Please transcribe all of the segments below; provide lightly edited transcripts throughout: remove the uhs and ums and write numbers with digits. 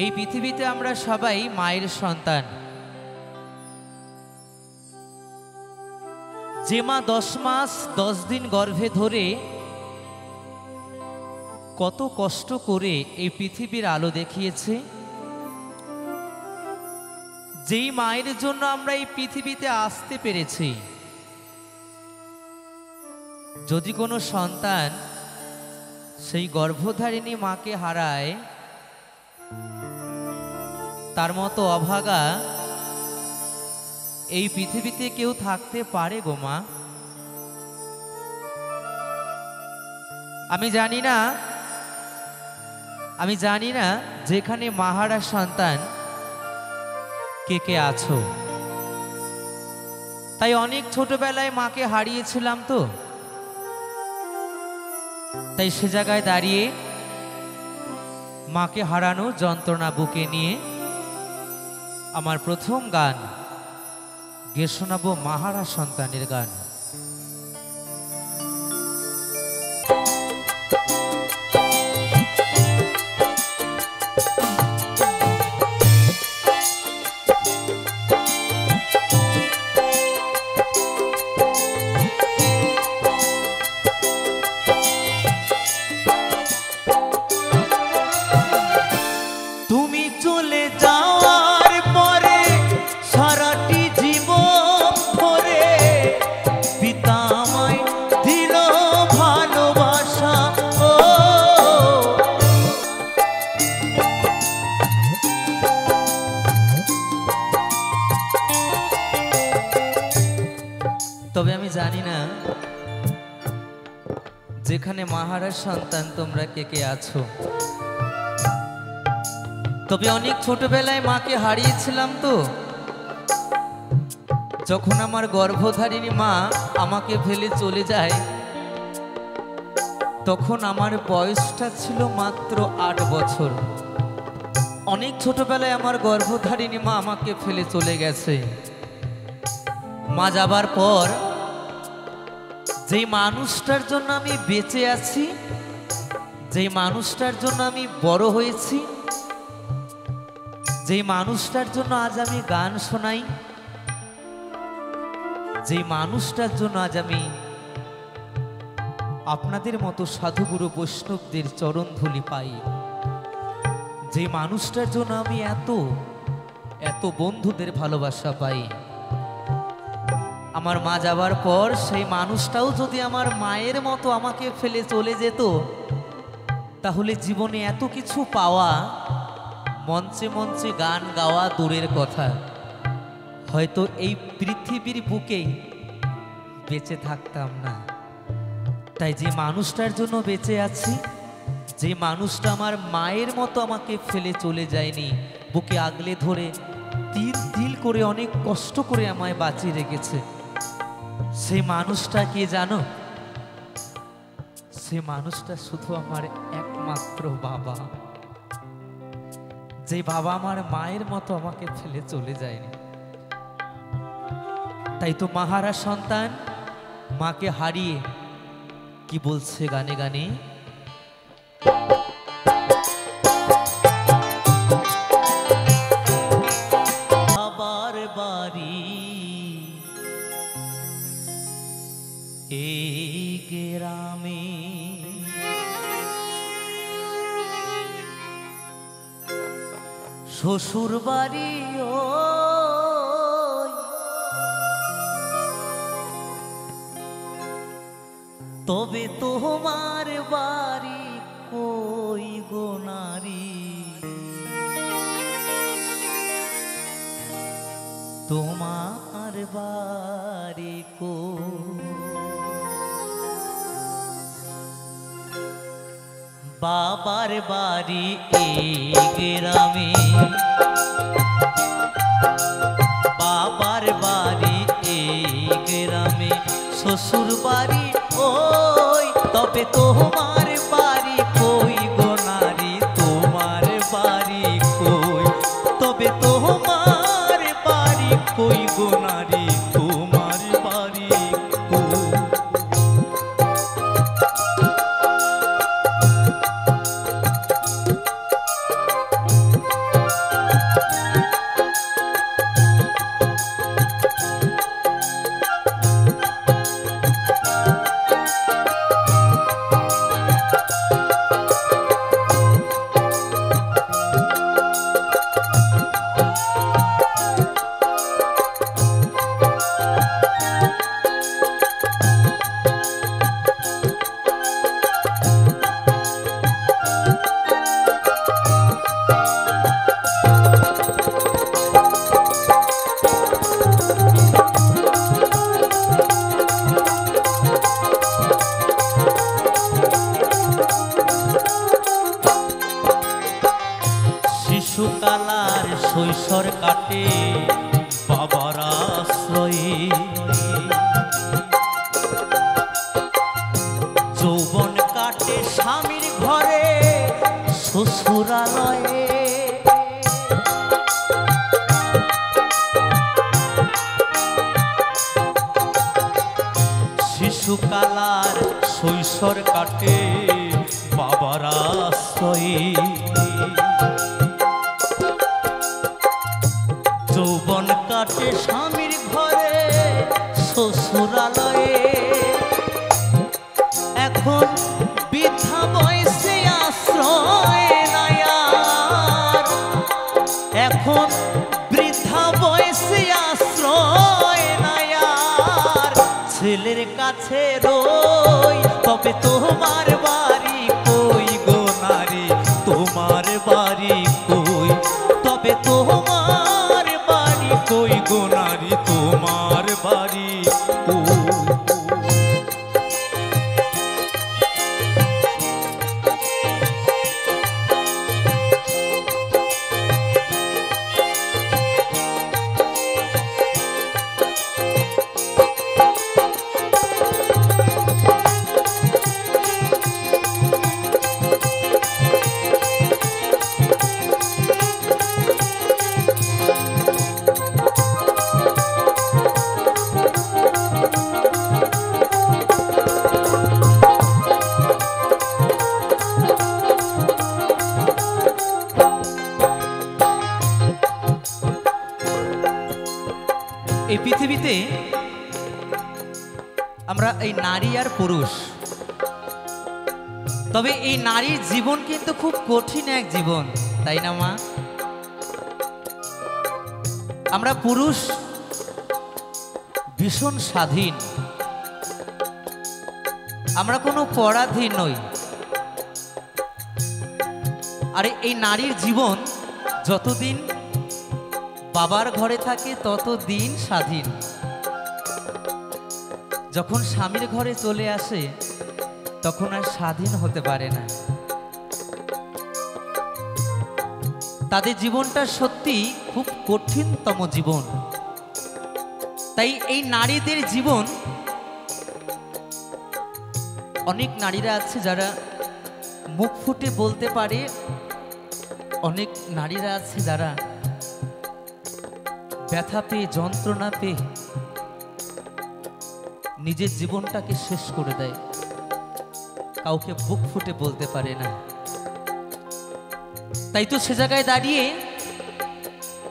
এই পৃথিবীতে আমরা সবাই মায়ের সন্তান। যে মা 10 মাস 10 দিন গর্ভে ধরে কত কষ্ট করে এই পৃথিবীর আলো দেখিয়েছে, যেই মায়ের জন্য আমরা এই পৃথিবীতে আসতে পেরেছি। যদি কোনো সন্তান সেই গর্ভধারিণী মাকে হারায়, তার মতো অভাগা এই পৃথিবীতে কেউ থাকতে পারে গো মা? আমি জানি না যেখানে মাহারা সন্তান কে কে আছো। তাই অনেক ছোটবেলায় মাকে হারিয়েছিলাম, তো তাই সে জায়গায় দাঁড়িয়ে মাকে হারানো যন্ত্রণা বুকে নিয়ে আমার প্রথম গান গেয়ে শোনাবো মাহারা সন্তানের গান। তবে আমি জানি না যেখানে মাহারা সন্তান তোমরা কে কে আছো। তবে অনেক ছোটবেলায় মাকে হারিয়েছিলাম, তো যখন আমার গর্ভধারিণী মা আমাকে ফেলে চলে যায়, তখন আমার বয়সটা ছিল মাত্র 8 বছর। অনেক ছোটবেলায় আমার গর্ভধারিণী মা আমাকে ফেলে চলে গেছে। মা যাবার পর যেই মানুষটার জন্য আমি বেঁচে আছি, যেই মানুষটার জন্য আমি বড় হয়েছি, যেই মানুষটার জন্য আজ আমি গান শোনাই, যেই মানুষটার জন্য আজ আমি আপনাদের মতো সাধুগুরু বৈষ্ণবদের চরণ ধুলি পাই, যে মানুষটার জন্য আমি এত বন্ধুদের ভালোবাসা পাই, আমার মা যাবার পর সেই মানুষটাও যদি আমার মায়ের মতো আমাকে ফেলে চলে যেত, তাহলে জীবনে এত কিছু পাওয়া, মঞ্চে মঞ্চে গান গাওয়া দূরের কথা, হয়তো এই পৃথিবীর বুকেই বেঁচে থাকতাম না। তাই যে মানুষটার জন্য বেঁচে আছি, যে মানুষটা আমার মায়ের মতো আমাকে ফেলে চলে যায়নি, বুকে আগলে ধরে তিল তিল করে অনেক কষ্ট করে আমায় বাঁচিয়ে রেখেছে, সেই মানুষটা কে জানো? সে মানুষটা শুধু আমার একমাত্র বাবা, যে বাবা আমার মায়ের মতো আমাকে ফেলে চলে যায়নি। তাই তো মাহারা সন্তান মাকে হারিয়ে কি বলছে গানে গানে, বাবার বাড়ি এই গ্রামে, শ্বশুর বাড়ি তবে তোমার বাড়ি কই গো নারী, তোমার বাড়ি কই? বাবার বাড়ি এই গ্রামে, বাবার বাড়ি এই গ্রামে, শ্বশুর বাড়ি ওই তবে তোমার বাড়ি কই গো নারী, তোমার বাড়ি কই? তবে তোমার বাড়ি কই গো নারী, তোমার বাড়ি কই? শৈশর কাটে বাবার আশ্রয়ে, যৌবন কাটে স্বামীর ঘরে শ্বশুরালয়ে, শিশুকালার শৈশর কাটে বাবার আশ্রয়ে, যৌবন কাটে স্বামীর ঘরে শ্বশুরালয়ে, এখন বৃদ্ধা বয়সে আশ্রয় নাই আর, এখন বৃদ্ধা বয়সে আশ্রয় নাই আর, ছেলের কাছে রই তবে তোমার বাড়ি কই গো নারী, তোমার বাড়ি কই, তবে তোমার বাড়ি কই গো নারী, তোমার বাড়ি কই। এই পৃথিবীতে আমরা এই নারী আর পুরুষ, তবে এই নারীর জীবন কিন্তু খুব কঠিন এক জীবন, তাই না মা? আমরা পুরুষ ভীষণ স্বাধীন, আমরা কোনো পরাধীন নই। আর এই নারীর জীবন যতদিন বাবার ঘরে থাকে ততদিন স্বাধীন, যখন স্বামীর ঘরে চলে আসে তখন আর স্বাধীন হতে পারে না। তাদের জীবনটা সত্যি খুব কঠিনতম জীবন। তাই এই নারীদের জীবন, অনেক নারীরা আছে যারা মুখ ফুটে বলতে পারে, অনেক নারীরা আছে যারা ব্যথা পেয়ে যন্ত্রণা পেয়ে নিজের জীবনটাকে শেষ করে দেয়, কাউকে বুক ফুটে বলতে পারে না। তাই তো সে জায়গায় দাঁড়িয়ে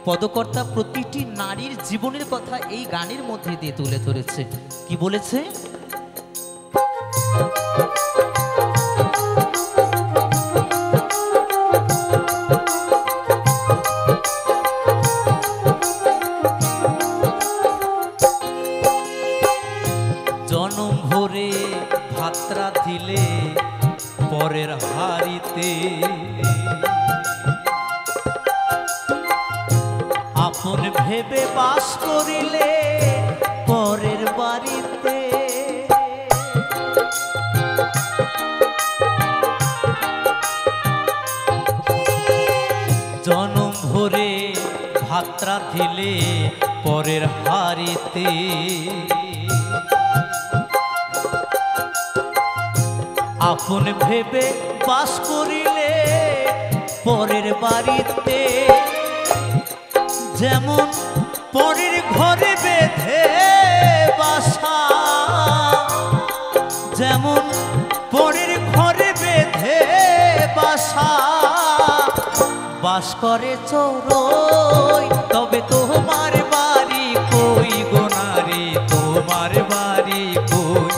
পদকর্তা প্রতিটি নারীর জীবনের কথা এই গানের মধ্যে দিয়ে তুলে ধরেছে। কি বলেছে? জনম ভরে ভাত্রা দিলে পরের হাড়িতে, আপন ভেবে বাস করিলে পরের বাড়িতে, জনম ভরে ভাত্রা দিলে পরের হাড়িতে, আপন ভেবে বাস করিলে পরের বাড়িতে, যেমন পরের ঘরে বেঁধে বাসা, যেমন পরের ঘরে বেঁধে বাসা, বাস করে চোরই তবে তোমার বাড়ি কই গো নারী, তোমার বাড়ি কই,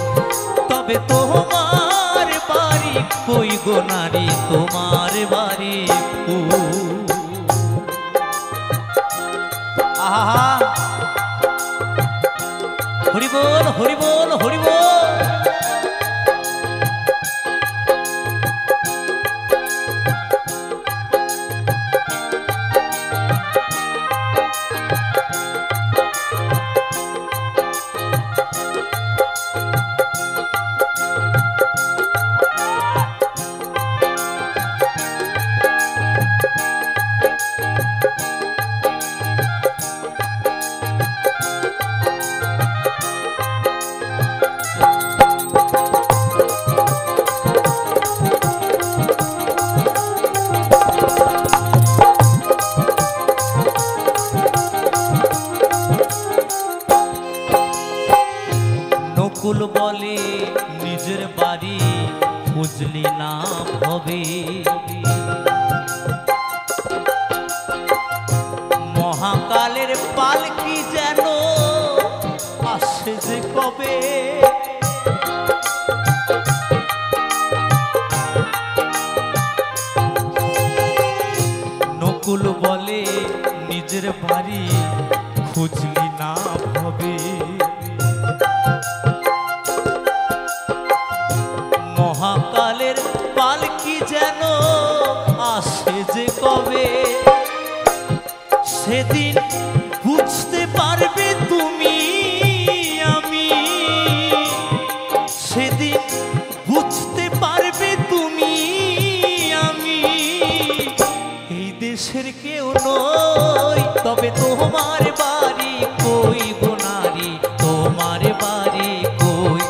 তবে তোমার বাড়ি কই গো নারী, তোমার বাড়ি কই। আহা, হরি বল হরি বল হরি বল। ভবে। মহাকালের পালকি যেন আসে যে কবে, নকুল বলে নিজের বাড়ি খুঁজলি না ভবে। মহাকালের পালকি যেন আসে যে কবে, সেদিন বুঝতে পারবে তুমি আমি, সেদিন বুঝতে পারবে তুমি আমি এই দেশের কেউ নই। তবে তোমার বাড়ি কই গো নারী, তোমার বাড়ি কই,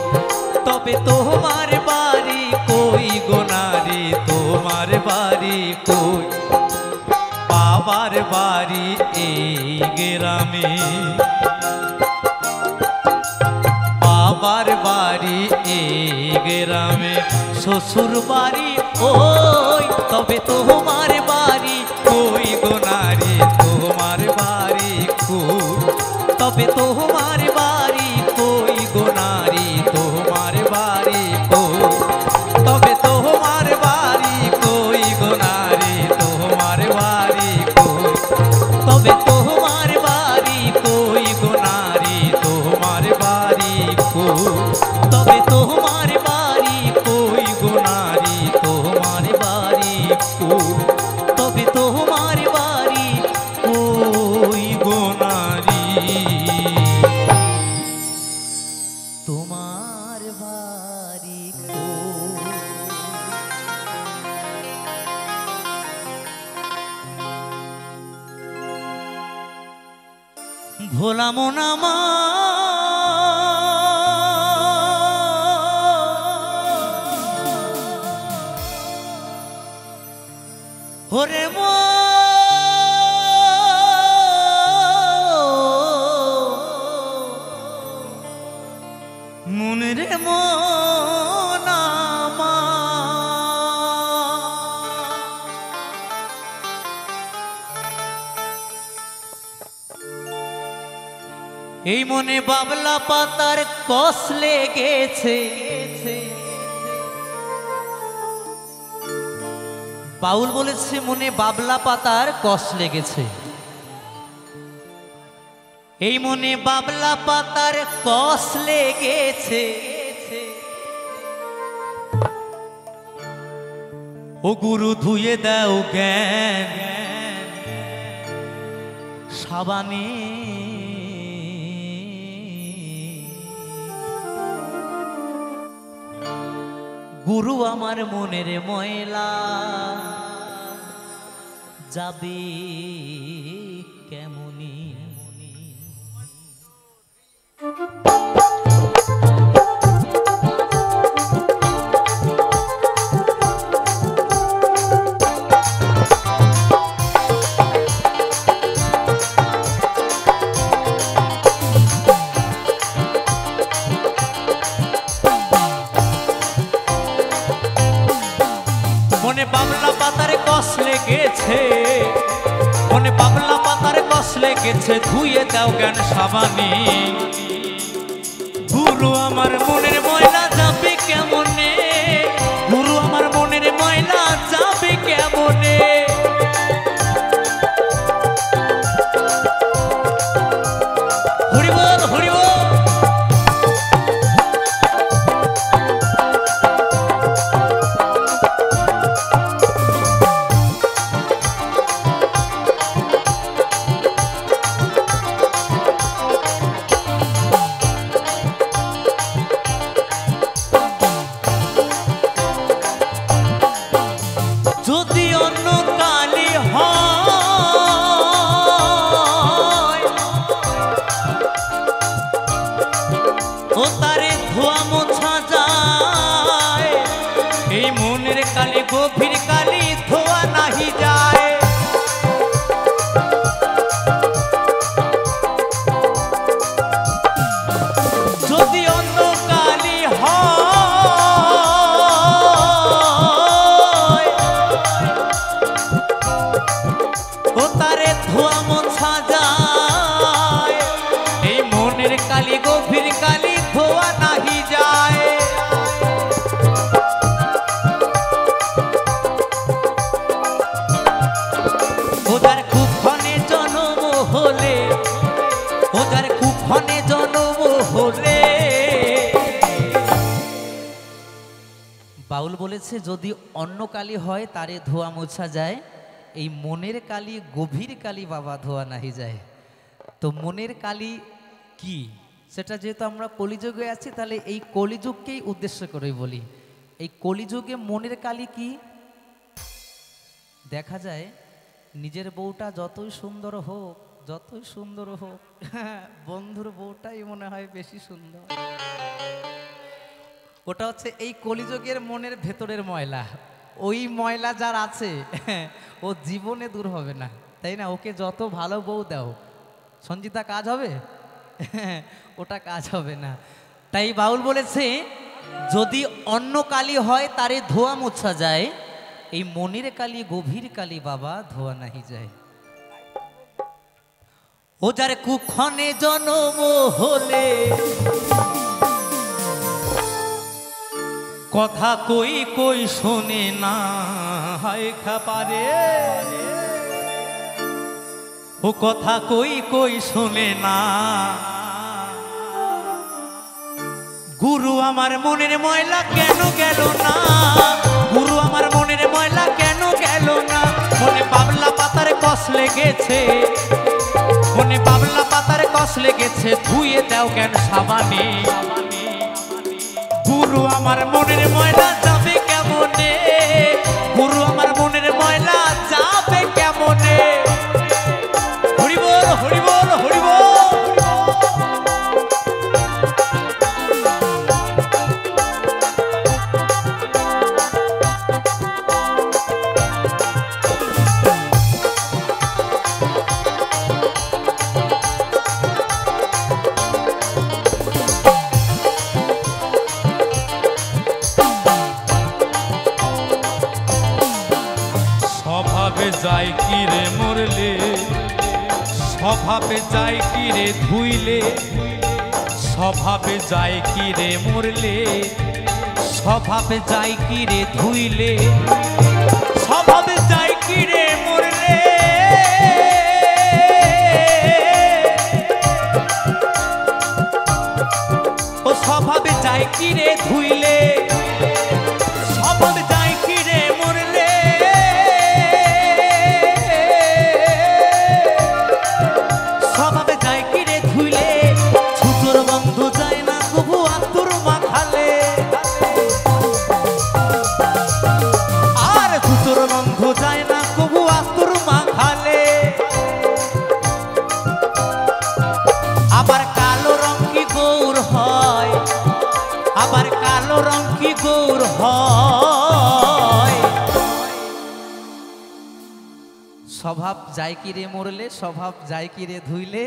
তবে তোমার বাড়ি কই গো নারী, তোমার বাড়ি কই। বাবার বাড়ি এই গ্রামে, বাবার বাড়ি এই গ্রামে, শ্বশুর বাড়ি ওই, তবে তোমার বাড়ি কই গো নারী, তোমার বাড়ি কই, তবে তোমার বাড়ি কই গো নারী, তোমার বাড়ি কই, তবে তোমার বাড়ি কই গো নারী, তোমার বাড়ি কই, তবে তোমার বাড়ি কই গো নারী, তোমার বাড়ি কই, তবে তোমার বাড়ি কই গো নারী, তোমার বাড়ি কই, তবে তোমার বাড়ি কই গো নারী, তোমার বাড়ি কই। ভোলা মন ওরে মনে রে মন এই মনে বাবলা পাতার কষ লেগেছে। বাউল বলেছে মনে বাবলা পাতার কষ লেগেছে। এই মনে বাবলা পাতার কষ লেগেছে, ও গুরু ধুয়ে দাও জ্ঞান সাবানে। গুরু আমার মনের ময়লা যাবে কেমনি। মনে বাবলা পাতার কষ লেগেছে, মনে বাবলা পাতার কষ লেগেছে, ধুয়ে দাও জ্ঞান সাবানে। গুরু আমার মনের ময়লা যাবে কেমনে, গুরু আমার মনের ময়লা যাবে কেমনে। হরি বল হরি বল। ওদার কুক্ষণে জন্ম হলে, ওদার কুক্ষণে জন্ম হলে। বাউল বলেছে যদি অন্য কালি হয় তারে ধোয়া মোছা যায়, এই মনের কালি গভীর কালি বাবা ধোয়া নাহি যায়। তো মনের কালি কি সেটা যেহেতু আমরা কলিযুগে আছি, তাহলে এই কলিযুগকেই উদ্দেশ্য করে বলি। এই কলিযুগে মনের কালি কি? দেখা যায় নিজের বউটা যতই সুন্দর হোক, যতই সুন্দর হোক, বন্ধুর বউটাই মনে হয় বেশি সুন্দর। ওটা হচ্ছে এই কলিযুগের মনের ভেতরের ময়লা। ওই ময়লা যার আছে ও জীবনে দূর হবে না, তাই না? ওকে যত ভালো বউ দাও, সঞ্জিতা কাজ হবে? ওটা কাজ হবে না। তাই বাউল বলেছে যদি অন্য কালি হয় তারে ধোয়া মোছা যায়, এই মনের কালি গভীর কালি বাবা ধোয়া নাহি যায়। ও যার কুক্ষণে জন্ম হলে, কথা কই কই শোনে না, হায় খাপারে ও কথা কই কই শোনে না। গুরু আমার মনের ময়লা কেন গেল না, গুরু আমার মনের ময়লা কেন গেল না। মনে বাবলা পাতার কষ লেগেছে, মনে বাবলা পাতার কষ লেগেছে, ধুয়ে দাও কেন সাবানে। গুরু আমার মনের ময়লা যাবে কেমনে, গুরু আমার মনের ময়লা যাবে কেমনে। হরি বল হরি বল হরি বল। যায় কি রে মরলে, স্বভাবে যায় কি রে ধুইলে, স্বভাবে যায় কি রে মরলে, স্বভাবে যায় কি রে ধুইলে, স্বভাবে যায় কি রে মরলে। ও স্বভাবে যায় কি রে ধুইলে, স্বভাবে যায় কি রে মরলে। স্বভাবে যায় কি রে ধুইলে, ছুতোর বন্ধু যায় না কবু আতুর মাখালে। আর ছুতোর বন্ধু যায় না কবু আতুর মাখালে। আবার কালো রং কি গৌর হয়, আবার কালো রং কি গৌর হয়। স্বভাব যায় কি রে মরলে, স্বভাব যায় কি রে ধুইলে,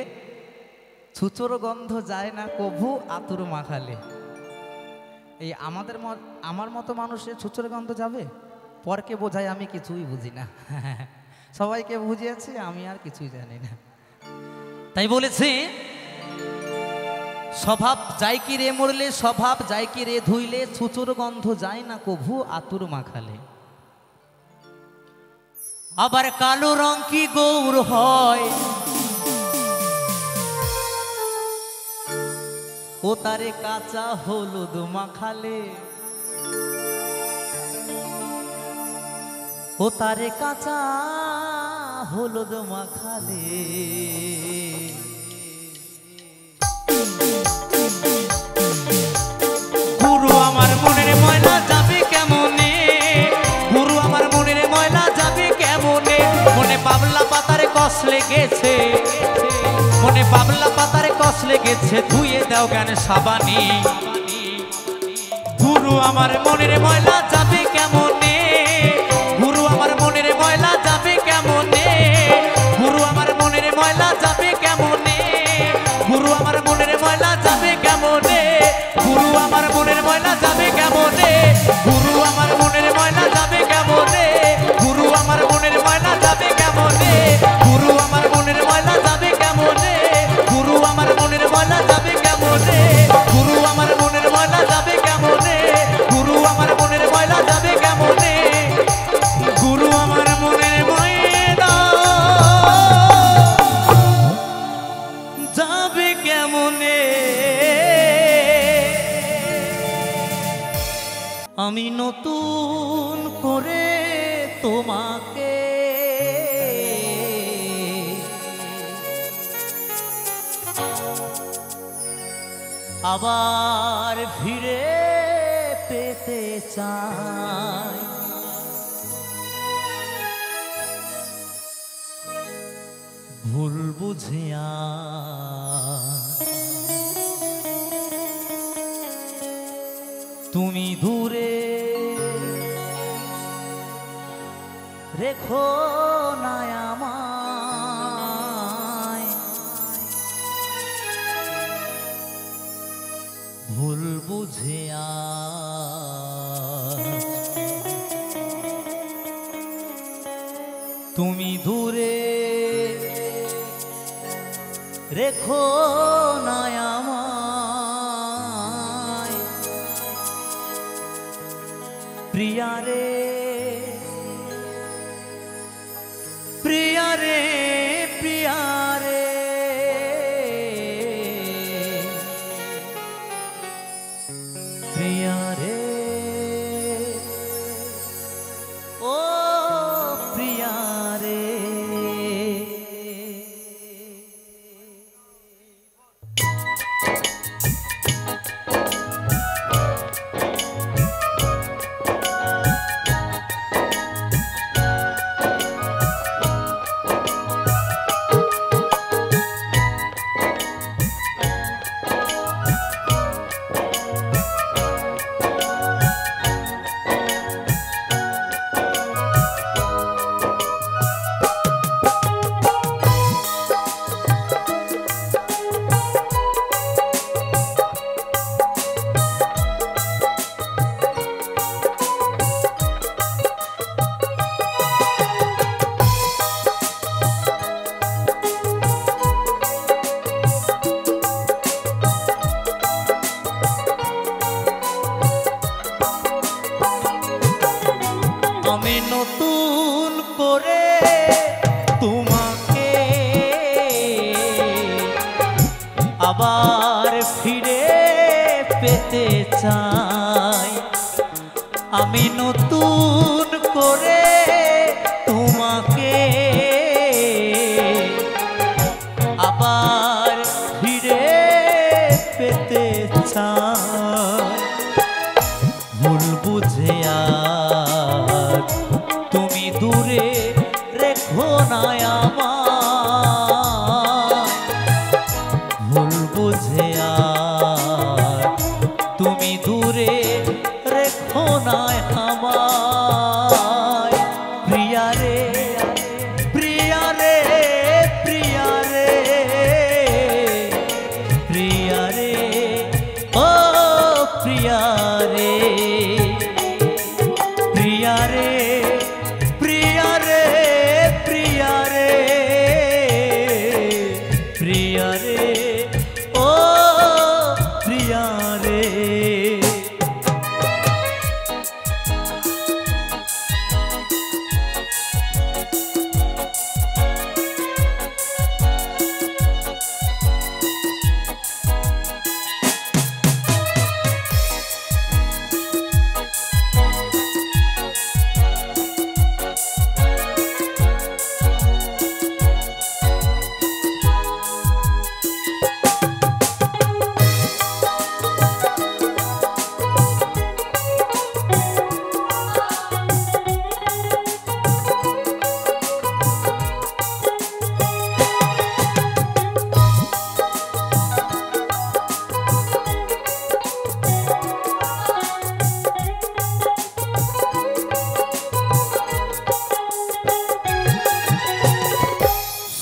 ছুচোর গন্ধ যায় না কভু আতুর মাখালে। এই আমার মতো মানুষের ছুচোর গন্ধ যাবে? পরকে বোঝায় আমি কিছুই বুঝি না, সবাইকে বুঝিয়েছি আমি আর কিছুই জানি না। তাই বলেছে স্বভাব যায় কি রে মরলে, স্বভাব যায় কি রে ধুইলে, ছুচোর গন্ধ যায় না কভু আতুর মাখালে। আবার কালো রং কি গৌর হয়, ও তারে কাঁচা হলুদ মাখালে। ও তারে কাঁচা হলুদ মাখালে। গুরু আমার মনের ময়লা যাবে কেমনে, গুরু আমার মনের ময়লা যাবে কেমনে। মনে বাবলা পাতার কষ লেগেছে, মনে বাবলা পাতার কষ লেগেছে, ধুয়ে দাও কেন সাবানি। গুরু আমার মনের ময়লা যাবে কেমনে, গুরু আমার মনের ময়লা যাবে কেমনে। গুরু আমার মনের ময়লা যাবে কেমনে, গুরু আমার মনের ময়লা যাবে কেমনে। গুরু আমার মনের ময়লা যাবে কেমনে, গুরু আমার মনের ময়লা যাবে কেমনে। গুরু আমার মনের ময়লা যাবে কেমনে, গুরু আমার মনের ময়লা যাবে কেমনে। গুরু আমার মনের ময়লা যাবে কেমনে, গুরু আমার মনের ময়লা যাবে কেমনে। গুরু আমার মনের ময়লা যাবে তোমাকে আবার ফিরে পেতে চাই। ভুল বুঝিয়া তুমি দূরে রেখো না আমায়, ভুল বুঝিয়া তুমি দূরে রেখো না আমায়। প্রিয়া রে প্রিয়া রে প্রিয়া রে প্রিয়া রে ও প্রিয়া রে। আমি নতুন করে তোমাকে আবার ফিরে পেতে চাই। আমি নতুন করে তোমাকে আবার ফিরে পেতে চাই। ভুল বুঝিয়া তুমি দূরে রেখো না আমায়, ভুল বুঝিয়া তুমি দূরে রেখো না আমায়। প্রিয়া রে প্রিয়া রে প্রিয়া রে প্রিয়া রে ও প্রিয়া রে প্রিয়া রে প্রিয়া রে প্রিয়া রে প্রিয়া রে ও প্রিয়া রে।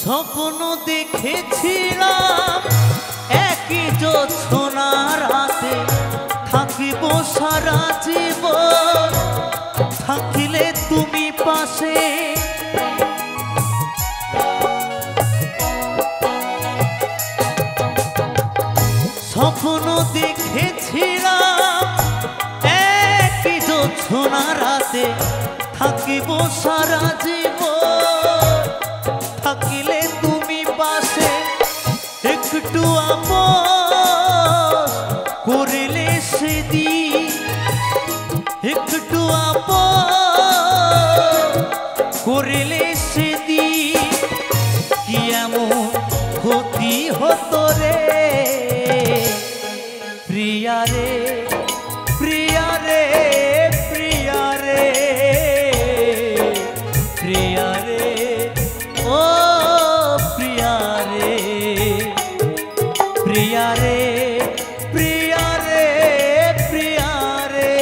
স্বপ্ন দেখেছিলাম একই জোছনার রাতে থাকিব সারা জীবন, থাকিলে তুমি পাশে স্বপ্ন দেখেছিলাম একই জোছনার রাতে থাকিব সারা জীবন, থাকিলে তুমি পাশে একটু আপস করিলে সেদিন, একটু আপস করিলে সেদিন কি এমন ক্ষতি হতো রে প্রিয়া রে প্রিয়া রে প্রিয়া রে প্রিয়া রে ও প্রিয়া রে প্রিয়া রে প্রিয়া রে প্রিয়া রে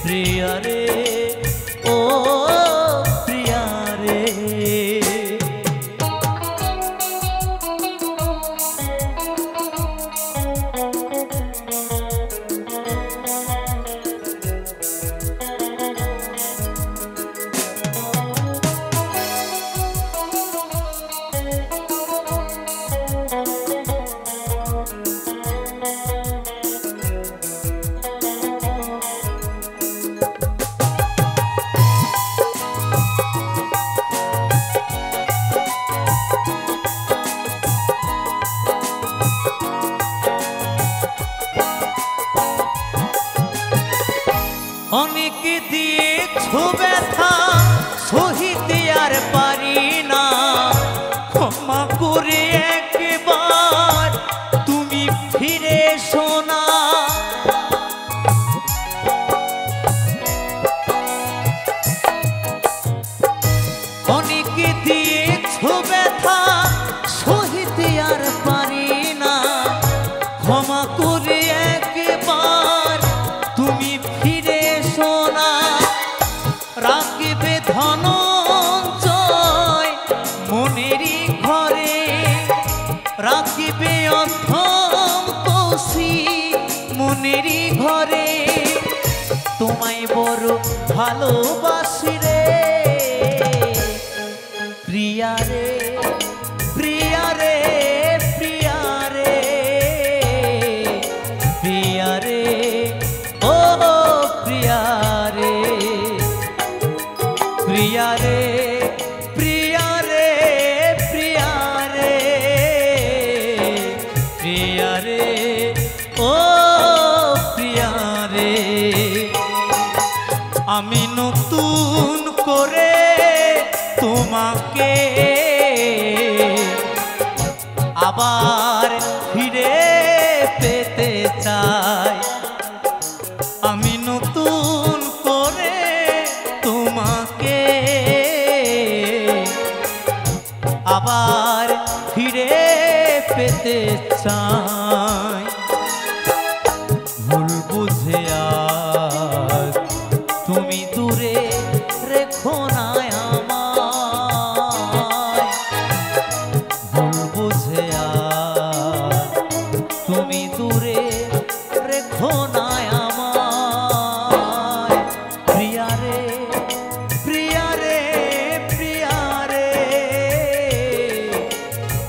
প্রিয়া রে ও প্রিয়া রে অনেকে দিয়েছো ব্যথা সহিতে আর পারি না ক্ষমা করে একবার তুমি ফিরে এসো না অনেকে দিয়েছো ব্যথা সহিতে আর পারি না ক্ষমা করে একবার তুমি ফিরে এসো না রাখবে ধনঞ্জয় মনেরই ঘরে রাখবে অথম কৌশিক মনেরই ঘরে তোমায় বড় ভালোবাসি রে প্রিয়া রে প্রিয়া রে প্রিয়া রে প্রিয়া রে ও প্রিয়া রে প্রিয়া রে প্রিয়া রে প্রিয়া রে প্রিয়া রে ও প্রিয়া রে আমি নতুন করে তোমাকে আবার ফিরে পেতে চাই আমি নতুন করে তোমাকে আবার ফিরে পেতে চাই ভুল বুঝে আজ তুমি দূরে রেখো না আমায় ভুল বুঝে আজ তুমি দূরে রেখো না আমায় প্রিয়া রে প্রিয়া রে প্রিয়া রে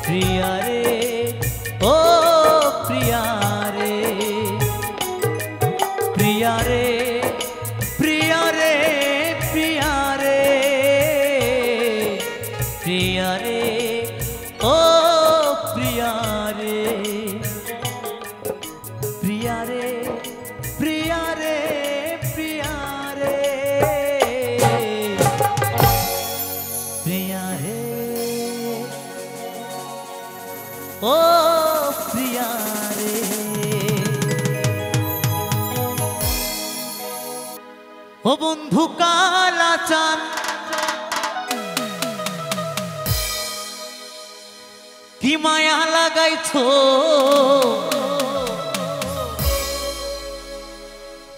প্রিয়া রে ও প্রিয়া রে প্রিয়া রে প্রিয়া রে প্রিয়া রে প্রিয়া রে ও প্রিয়া রে প্রিয়া রে প্রিয়া রে প্রিয়া রে প্রিয়া রে ও প্রিয়া রে ও বন্ধু কালা চান কি মায়া লাগাইছো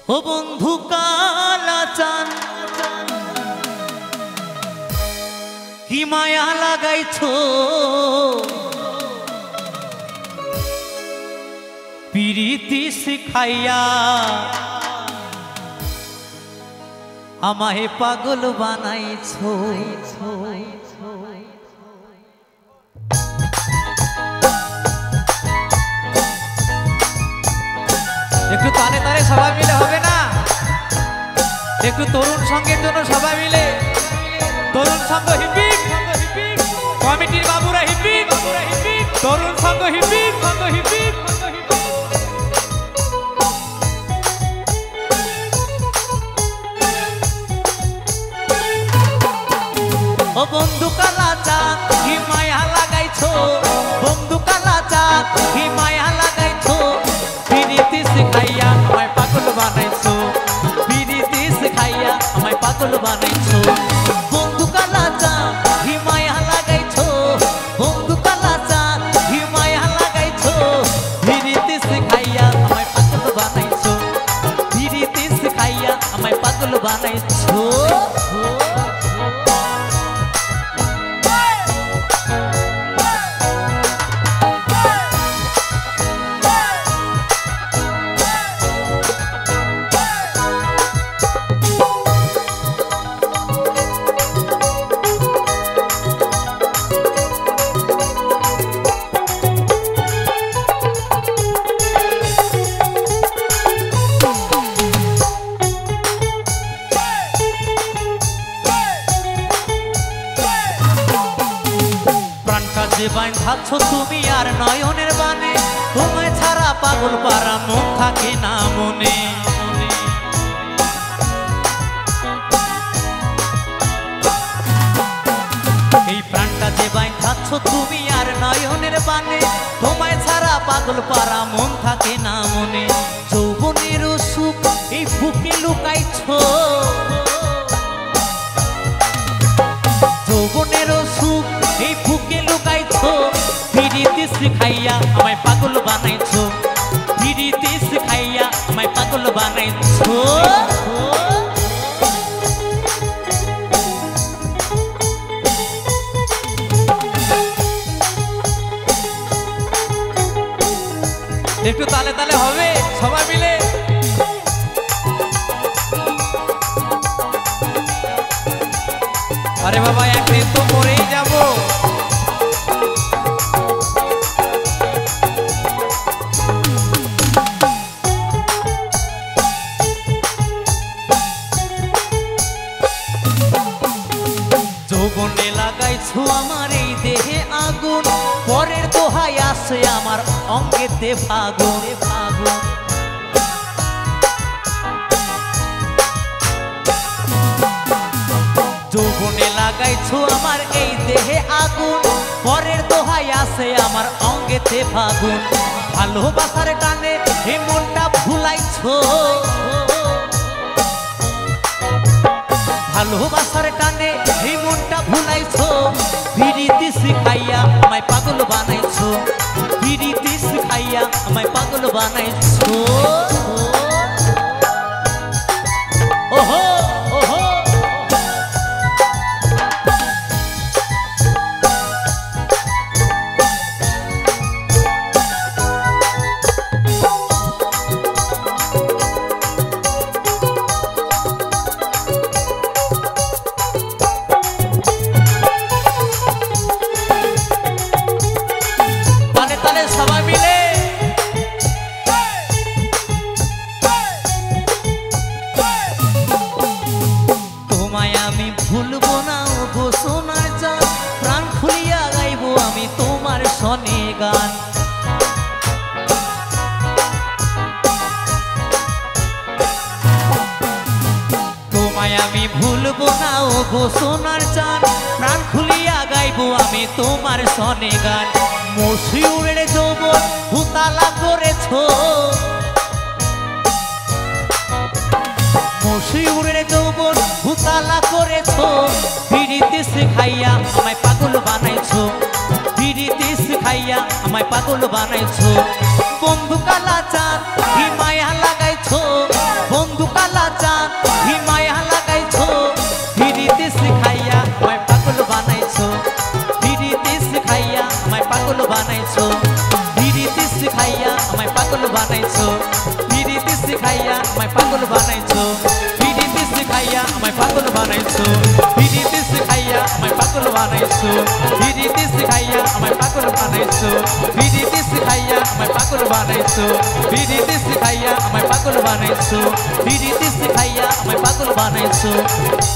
ও বন্ধু কালা চান কি মায়া লাগাইছো পিরিতি শিখাইয়া আমায় পাগল বানাইছো একটু তালে তালে সবাই মিলে হবে না একটু তরুণ সঙ্গের জন্য সবাই মিলে তরুণ সঙ্গ হিপি কমিটির বাবুরা হিপি তরুণ সঙ্গ হিপি ও বন্ধু কালা চাঁদ কি মায়া লাগাইছো, বন্ধু কালা চাঁদ কি মায়া লাগাইছো, বিরিতি শিখাইয়া আমায় পাগল বানাইছো, বিরিতি শিখাইয়া আমায় পাগল বানাইছো। বন্ধু কালা চাঁদ কি মায়া লাগাইছো, বন্ধু কালা চাঁদ কি মায়া লাগাইছো, বিরিতি শিখাইয়া আমায় পাগল বানাইছো, বিরিতি শিখাইয়া আমায় পাগল বানাইছো। যে বাঁধাচ্ছ তুমি আর নয়নের বানে, তোমায় ছাড়া পাগল পারা মন থাকে না মনে। এই প্রাণটা যে বাঁধাচ্ছ তুমি আর নয়নের বানে, তোমায় ছাড়া পাগল পারা মন থাকে না মনে। যৌবনের সুখ এই বুকে লুকাইছো, যৌবনের সুখ এই বুকে লুকাইছো, বিরিতি শিখাইয়া আমায় পাগল বানাইছো, বিরিতি শিখাইয়া আমায় পাগল বানাইছো। একটু তালে তালে হবে সবাই মিলে। আরে বাবা একদিন তো মরেই যাবো। যৌবনে লাগাইছো আমার এই দেহে আগুন, পরের দোহাই আসে আমার অঙ্গেতে ফাগুন ফাগুন। যৌবনে লাগাইছো আমার এই দেহে আগুন, পরের দোহাই আসে আমার অঙ্গেতে ফাগুন। ভালোবাসার টানে এই মনটা ভুলাইছো, ভালোবাসার টানে এই মনটা ভুলাইছো, বিরিতি শিখাইয়া আমায় পাগল বানাইছো, বিরিতি শিখাইয়া আমায় পাগল বানাইছো। ওহো ওহো সবাই মিলে। তোমায় আমি ভুলবো না গো সোনার চাঁদ, প্রাণ খুলিয়া গাইবো আমি তোমার সনে গান। তোমায় আমি ভুলবো না গো সোনার চাঁদ, প্রাণ খুলিয়া গাইবো আমি তোমার সনে গান। মশিউরের যৌবন হুতালা করেছো, মশিউরের যৌবন হুতালা করেছো, বিরিতি শিখাইয়া আমায় পাগল বানাইছো, বিরিতি শিখাইয়া আমায় পাগল বানাইছো। বন্ধু কালা চাঁদ কি মায়া লাগাইছো, বন্ধু কালা চাঁদ কি মায়া লাগাইছো, বিরিতি শিখাইয়া আমায় পাগল বানাইছো, বিরিতি শিখাইয়া আমায় পাগল বানাইছো, বিরিতি শিখাইয়া আমায় পাগল বানাইছো, বিরিতি শিখাইয়া আমায় পাগল বানাইছো, বিরিতি শিখাইয়া আমায় পাগল বানাইছো, বিরিতি শিখাইয়া আমায় পাগল বানাইছো, বিরিতি শিখাইয়া আমায় পাগল বানাইছো, বিরিতি শিখাইয়া আমায় পাগল বানাইছো, বিরিতি শিখাইয়া আমায় পাগল বানাইছো, বিরিতি শিখাইয়া আমায় পাগল বানাইছো,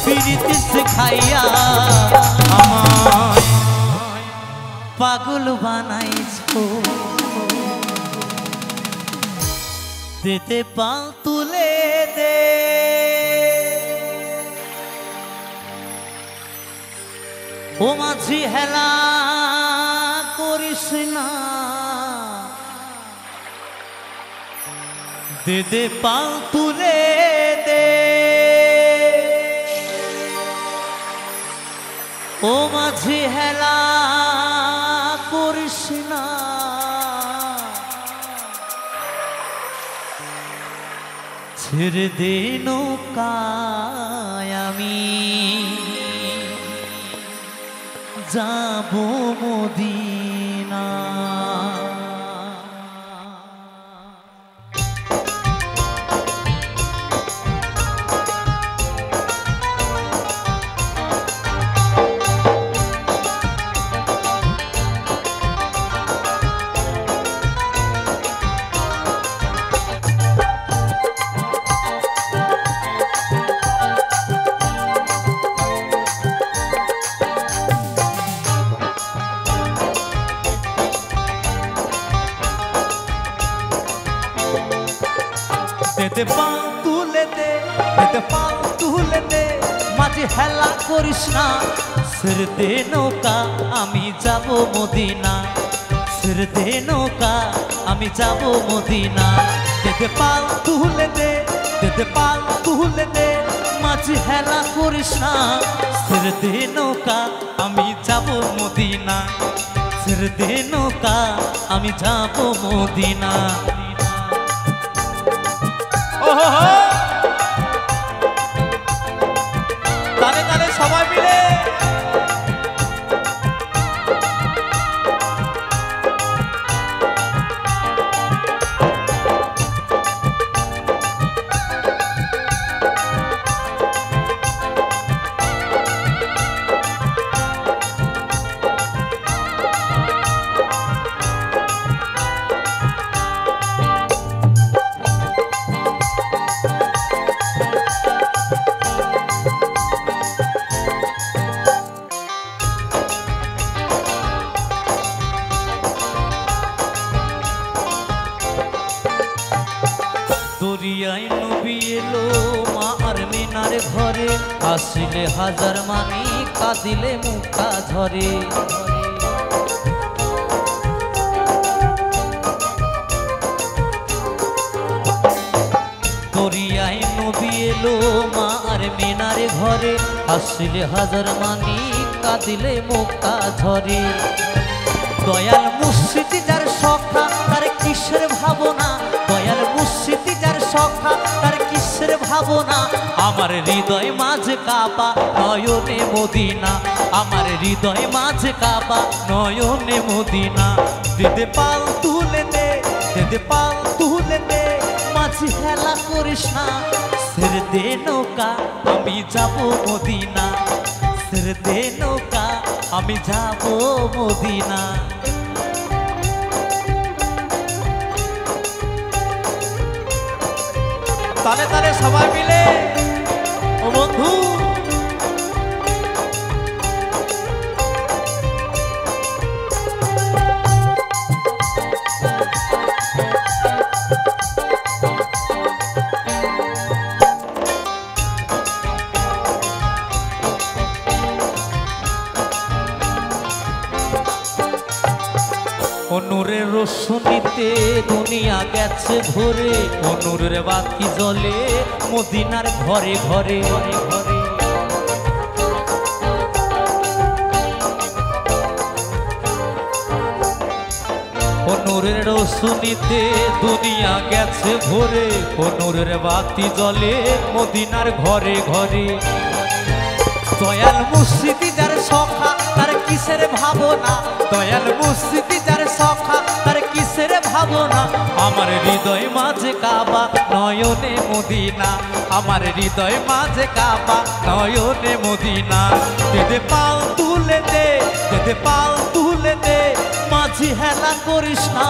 বিরিতি শিখাইয়া আমায় পাগল বানাইছো। দিতে পাও তুলে দে ও মাঝি হেলা করিস না, দে দে পাল তুলে দে। ও মাঝি হেলা করিস না, ছেড়ে দে নৌকায় আমি যাব মদিনা। দে পাল তুলে দে, দে পাল তুলে দে, মাঝে হেলা করিস না, ছেড়ে দে নৌকা আমি যাব মদিনা, ছেড়ে দে নৌকা আমি যাব মদিনা। দে পাল তুলে দে, দে পাল তুলে দে, মাঝে হেলা করিস না, ছেড়ে দে নৌকা আমি যাব মদিনা, ছেড়ে দে নৌকা আমি যাব মদিনা। তালে তালে সবাই মিলে দরিয়ায় নবী এলো মা আর মিনার ঘরে, আসিলে হাজার মানি কাঁদিলে মুক্তা ঝরে। দরিয়ায় নবী এলো মা আর মিনার ঘরে, আসিলে হাজার মানি কাঁদিলে মুক্তা ঝরে। দয়াল মুর্শিদি যার সখা তার কিসের ভাবনা, দয়াল মুর্শিদি যার সখা তার কিসের ভাবনা। আমার হৃদয় মাঝে কাবা নয়নে মদিনা, আমার হৃদয় মাঝে কাবা নয়নে মদিনা। দে পাল তুলে দে, দে পাল তুলে দে, মাঝি হেলা করিস না, ছেড়ে দে নৌকা আমি যাব মদিনা, ছেড়ে দে নৌকা আমি যাব মদিনা। তালে তালে সবাই মিলে ও বন্ধু নূরের রোশনীতে দুনিয়া গেছে ভরে, নূরের বাতি জ্বলে মদিনার ঘরে ঘরে ঘরে ঘরে। নূরের রোশনীতে দুনিয়া গেছে ভরে, নূরের বাতি জ্বলে মদিনার ঘরে ঘরে। দয়াল মুর্শিদি যার সখা তার কিসের ভাবনা, দয়াল মুর্শিদি যার সখা তার কিসের ভাবনা। আমার হৃদয় মাঝে কাবা নয়নে মদিনা, আমার হৃদয় মাঝে কাবা নয়নে মদিনা। দে পাল তুলে দে, দে পাল তুলে দে, মাঝি হেলা করিস না,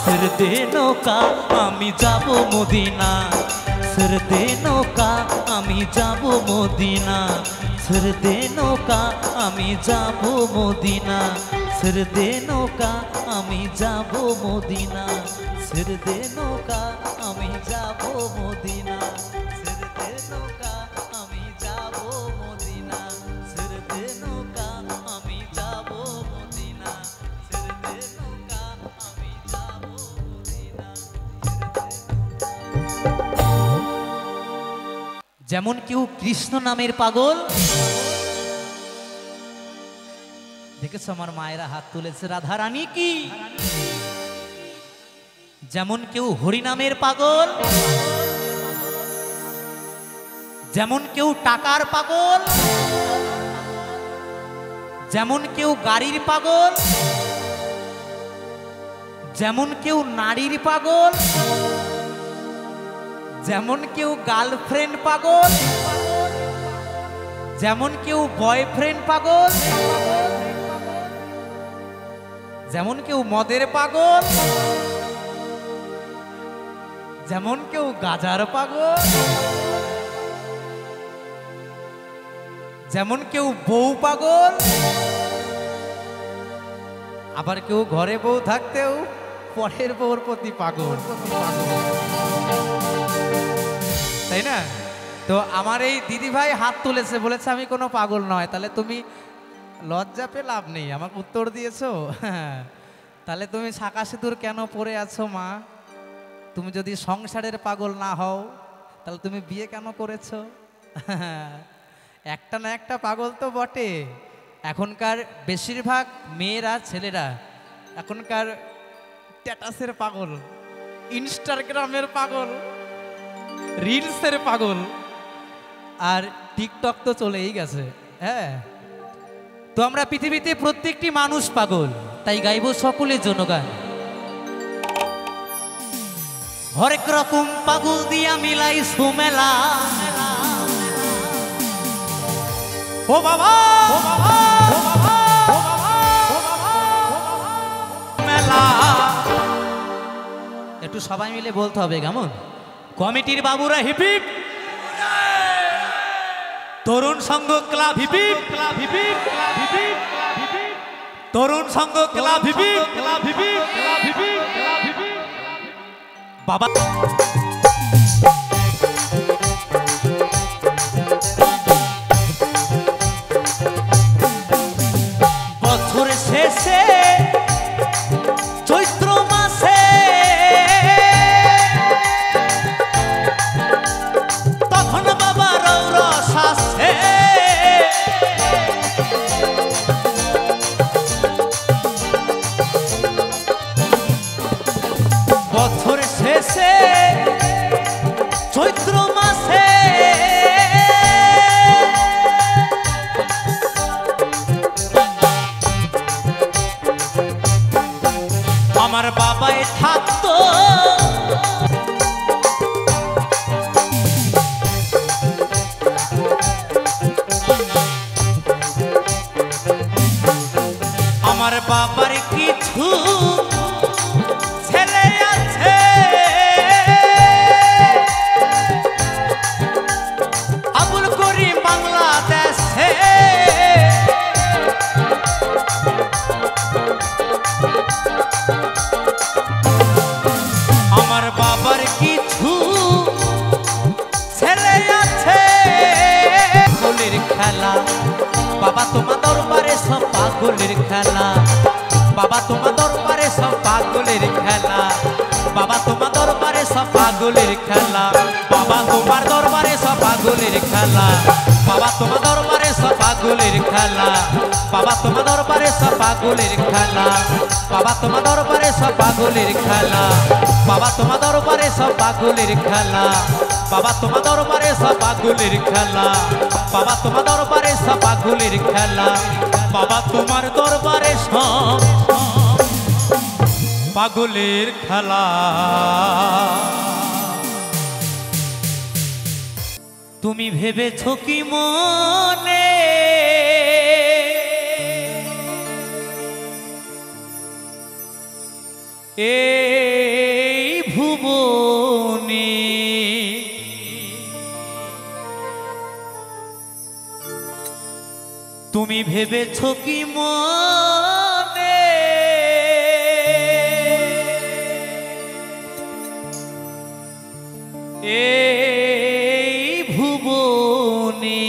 ছেড়ে দে নৌকা আমি যাব মদিনা, ছেড়ে দে নৌকা আমি যাব মদিনা, ছেড়ে দে নৌকা আমি যাব মদিনা, ছেড়ে দে নৌকা আমি যাব মদিনা, ছেড়ে দে নৌকা আমি যাব মদিনা, ছেড়ে দে নৌকা আমি যাব মদিনা, ছেড়ে দে নৌকা। যেমন কেউ কৃষ্ণ নামের পাগল, দেখেছো আমার মায়েরা হাত তুলেছে রাধা রানী কি। যেমন কেউ হরিনামের পাগল, যেমন কেউ টাকার পাগল, যেমন কেউ গাড়ির পাগল, যেমন কেউ নারীর পাগল, যেমন কেউ গার্লফ্রেন্ড পাগল, যেমন কেউ বয়ফ্রেন্ড পাগল, যেমন কেউ মদের পাগল, যেমন কেউ গাজার পাগল, যেমন কেউ বউ পাগল, আবার কেউ ঘরে বউ থাকতেও পরের বউর প্রতি পাগল, তাই না? তো আমার এই দিদি ভাই হাত তুলেছে, বলেছে আমি কোনো পাগল নয়। তাহলে তুমি লজ্জা পেয়ে লাভ নেই, আমাকে উত্তর দিয়েছো। তাহলে তুমি শাঁকা সিঁদুর কেন পরে আছো মা? তুমি যদি সংসারের পাগল না হও তাহলে তুমি বিয়ে কেন করেছো? একটা না একটা পাগল তো বটে। এখনকার বেশিরভাগ মেয়েরা ছেলেরা এখনকার স্ট্যাটাসের পাগল, ইনস্টাগ্রামের পাগল, রিলসের পাগল, আর টিকটক তো চলেই গেছে। হ্যাঁ, তো আমরা পৃথিবীতে প্রত্যেকটি মানুষ পাগল, তাই গাইব সকলের জন্য গান। হরেক রকম পাগল দিয়া মিলাই সুমেলা, ও বাবা ও বাবা ও বাবা ও বাবা ও বাবা মেলা। একটু সবাই মিলে বলতে হবে কেমন? কমিটির বাবুরা হিপিপ, Tarun Sangha club hip hip, club hip hip, club hip hip, club hip hip, Tarun Sangha club hip hip, club hip hip, club hip hip, club hip hip. বাবা বছর শেষে চৈত্র মাসে তখন বাবা রৌরস আসে, বছর শেষে চৈত্র মাসে আমার বাবাই থাকতো আমার বাবার কিছু ছেলে আছে, আবুল করিম বাংলাদেশে। আমার বাবার কিছু ছেলে আছে, পাগলের খেলা বাবা তোমার দরবারে সব পাগলের খেলা, বাবা তোমার দরবারে সব পাগলের খেলা, বাবা তোমার দরবারে সব পাগলের খেলা, বাবা তোমার দরবারে সব পাগলের খেলা, বাবা তোমার দরবারে সব পাগলের খেলা, বাবা তোমার দরবারে সব পাগলের খেলা, বাবা তোমার দরবারে সব পাগলের খেলা, বাবা তোমার দরবারে সব পাগলের খেলা, বাবা তোমার দরবারে সব পাগলের খেলা, বাবা তোমার দরবারে সব পাগলের খেলা, বাবা তোমার দরবারে সব পাগলের খেলা। তুমি ভেবেছো কি মনে এই ভুবনে তুমি ভেবেছো কি মনে এই ভুবনে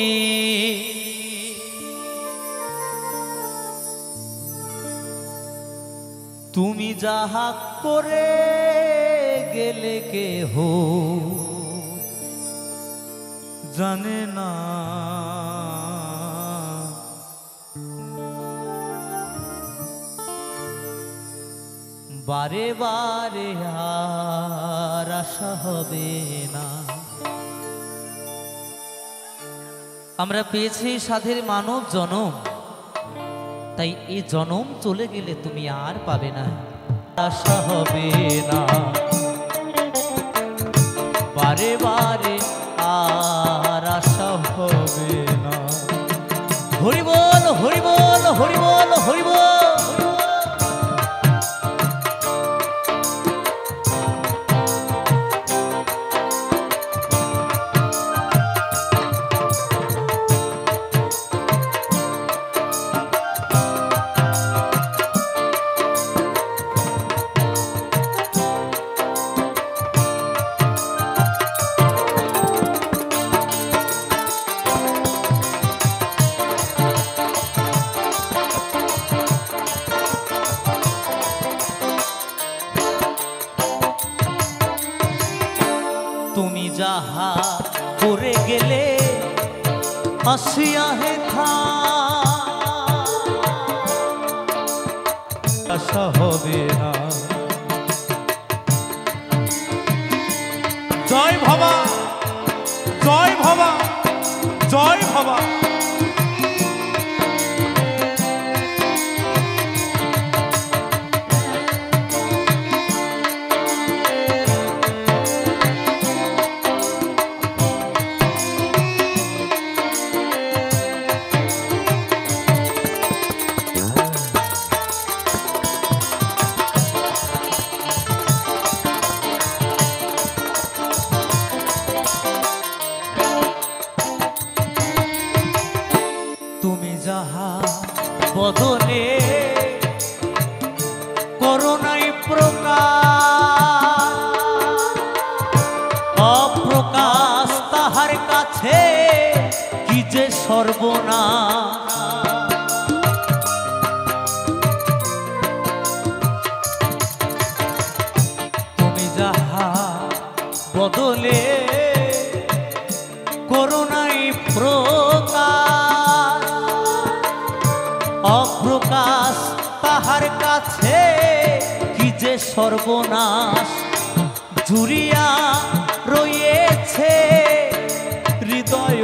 তুমি যাহা করে গেলে কেহ জানে না। বারে বারে আর আশা হবে না। আমরা পেয়েছি সাধের মানব জনম, তাই এই জনম চলে গেলে তুমি আর পাবে না। আশা হবে না, বারে বারে আর আশা হবে না। হরি বল হরি বল হরি বল হরি বল। তুমি যাহা করে গেলে আসিয়া হে আশা হবে না। জয় ভবা জয় ভবা জয় ভবা। তুমি যাহা বদনে করোনাই প্রকাশ, অপ্রকাশ তাহার কাছে কি যে সর্বনাশ। তুমি যাহা বদলে করোনাই প্রকাশ, অপ্রকাশ তাহার কাছে কি যে সর্বনাশ। জুড়িয়া রয়েছে হৃদয়,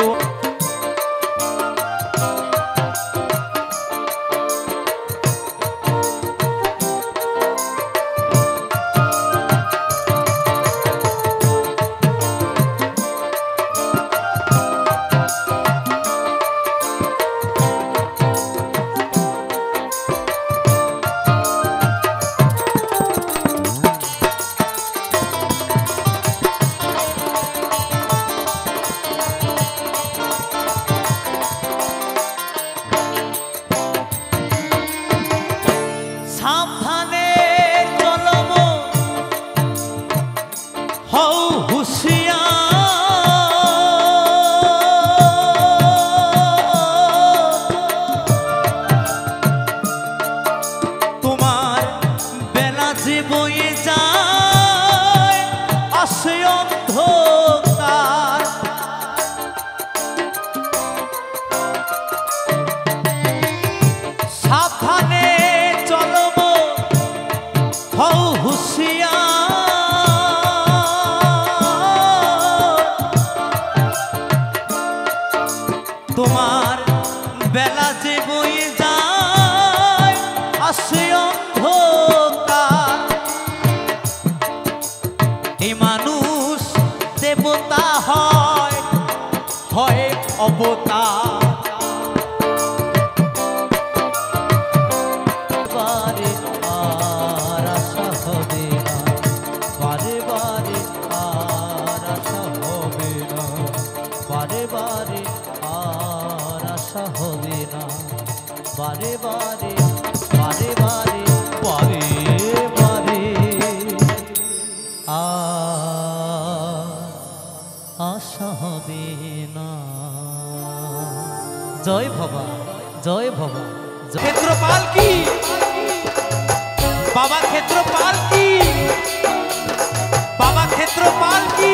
সাবধানে চলম হও হুঁশিয়ার। তোমার বেলা যে বয়ে যায় আসে অন্ধকার। সাবধানে চলব হও হুঁশিয়ার। তোমার বেলা যে বয়ে যায় আসে অন্ধকার। এই মানুষ দেবতা হয় হয় অবতার। বারে আর আশা হবে না, বারে বারে আর আশা হবে না, বারে বারে আর আশা হবে না, বারে বারে বারে বারে বারে বারে আর আশা হবে না। জয় ভবা জয় ভবা। ক্ষেত্রপাল কি বাবা, ক্ষেত্রপাল কি বাবা, ক্ষেত্রপাল কি।